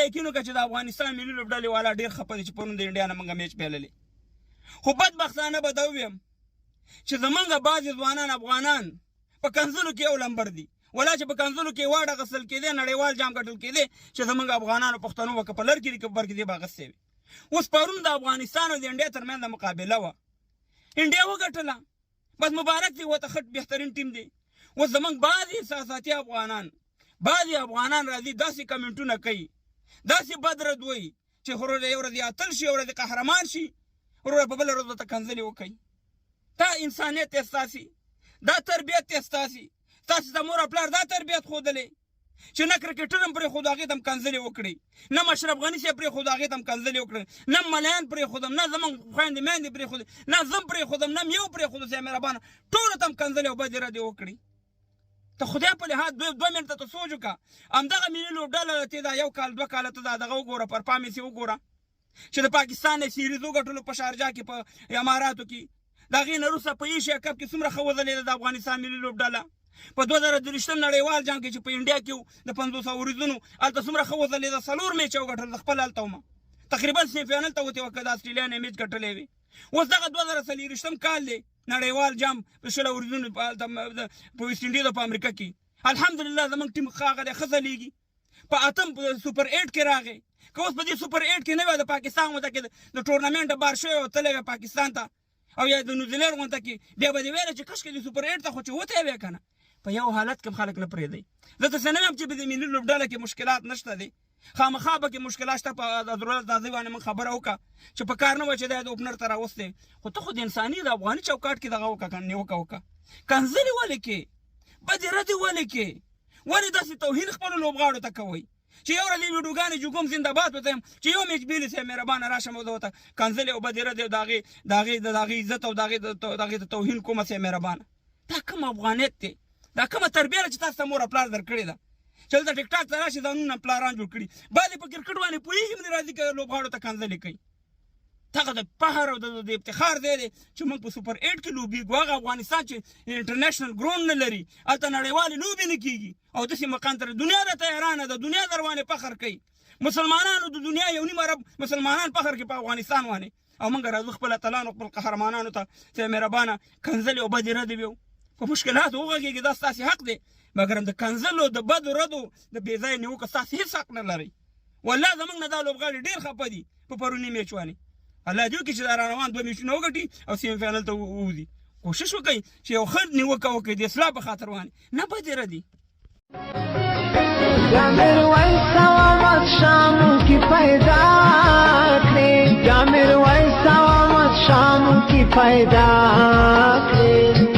یقین وکړه چې د افغانستان ملي لوبډلې والا ډېر خفه دي چې پرون د انډیا نه موږ میچ پیللی. خو بدبختانه به دا ووایم چې زمونږ بعضې ځوانان افغانان په کنځلو کې یو لمبر دي، ولا چې په کنځلو کې واډ اخیستل کېدی، نړیوال جام ګټل کېدی چې زمونږ افغانانو پښتنو به که په لر کې دي که په بر کې دي به اخیستی وي. اوس پرون د افغانستان او د انډیا ترمنځ مقابله وه، انډیا وګټله، بس مبارک دی ورته ښه بهترین ټیم دی. اوس زمونږ بعضې احساساتي افغانان راځي داسې کمنټونه کوي، داسې بد رد وایي چې وروره یو ورځ اتل شي، یو ورځ قهرمان شي، وروره په بله ورځ ورته کنځلې وکوي. دا انسانیت دی ستاسې، دا تربیت دی ستاسې د مور او پلار دا تربیت ښودلی چې نه کرکټر هم پرېښودو هغې ته هم کنځلې وکړئ، نه مشرف غني صاحب پرېښودو هغې ته هم کنځلې وکړئ، نه ملیان پرېښودم، نه زمونږ خویندې میندې پرېښودې، نه زه هم پرېښودم، نه م یو پرېښودو. صاحب مهربانه ټولو ته هم کنځلې او بدې ردې وکړئ. ته خدای په لحاظ 2 منټه ته سوچ وکړه. همدغه ملي لوبډله ته دا 1 کال 2 کاله ته دا دغه وګوره، پرفارمنس یې وګوره چې د پاکستان نه سیریز وګټلو په شارجه کې په اماراتو کې، د هغې نه وروسته په ایشیا کپ کې څومره ښه وځلېده د افغانستان ملي لوبډله. په 2023 نړیوال جام کې چې په انډیا کې د 500 ورځونو هلته څومره ښه وځلېده، 4 میچ یې وګټل، د خپل هلته ومه تقریبا سیمي فاینل ته وتې وه که د اسټرالیا نه میچ ګټلی وي. اوس دغه 2024 کال دی نړیوال جام په 16 ورځونو په ویسټ انډیز او په امریکا کې الحمدلله زمونږ ټیم ښه دی، ښه ځلیږي. په 8 سوپر 8 کې راغی، که اوس په دې سوپر 8 کې نه وی د پاکستان غونډه کې د ټورنمنټ بار شوی او تللی وی پاکستان ته او یا د نیوزیلینډ غونډه کې، بیا به دې ویله چې کشکې د سوپر 8 ته خو چې وتی وی که نه. په یو حالت کې خلک نه پرېږدي. زه داسې نه یم چې په دې ملي لوبډله کې مشکلات نشته دي، خامخا به کې مشکلات شته. په ضرورت داسې باندې موږ خبره وکړه چې په کار نه وای چې دا د اوپنر ته راوستی، خو ته خو د انساني د افغاني چوکاټ کې دغه وکړه، نیوکه وکړه. کنځلې ولې کې، بدې ردې ولې کې، ولې داسې توهین خپلو لوبغاړو ته کوئ چې یو ورځ ویډیوګانې جوګوم زنده‌باد ورته یم چې یو میچ بیلي صاحب مهربانه راشم او زه ورته کنځلې او بدې ردې او د هغې عزت او د هغې د توهین کومه صاحب مهربانه. دا کوم افغانیت دی، دا کومه تربیه ده چې تاسو ته مور او پلار درکړې ده چې دلته ټیک ټاک ته راشي ځانونه پلاران جوړ کړي. بعضې په کرکټ باندې پوهېږي هم نه راځي که لوبغاړو ته کنځلې کوي. دغه د فخر او د افتخار ځای دی چې موږ په سوپر 8 کې لوبېږو. هغه افغانستان چې انټرنیشنل ګراوند نه لري، هلته نړیوالې لوبې نه کېږي او داسې مقام ته دنیا راته حیرانه ده، دنیا در باندې فخر کوي. مسلمانانو د دنیا یو نیم عرب مسلمانان فخر کوي په افغانستان باندې، او موږ راځو خپل اتلانو خپل قهرمانانو ته چې مهربانه کنځلې او بدې ردې ویو. په مشکلاتو وغږېږي، دا ستاسې حق دی، مګر د کنځلو د بدو ردو د بې ځایه نیوکه ستاسې هېڅ حق نه لرئ. والله زموږ نه دا لوبغاړي ډېر خفه دي په پروني میچ باندې. الله دې وکړي چې دا راروان 2 میچونه وګټي او سیمي فاینل ته ووځي. کوشش وکړئ چې یو ښه نیوکه وکړئ د اصلاح په خاطر باندې، نه بدې ردې. یا میرویس سوامت شامو کی پیدا کړې، یا میرویس سوامت شامو کی پیدا کړې.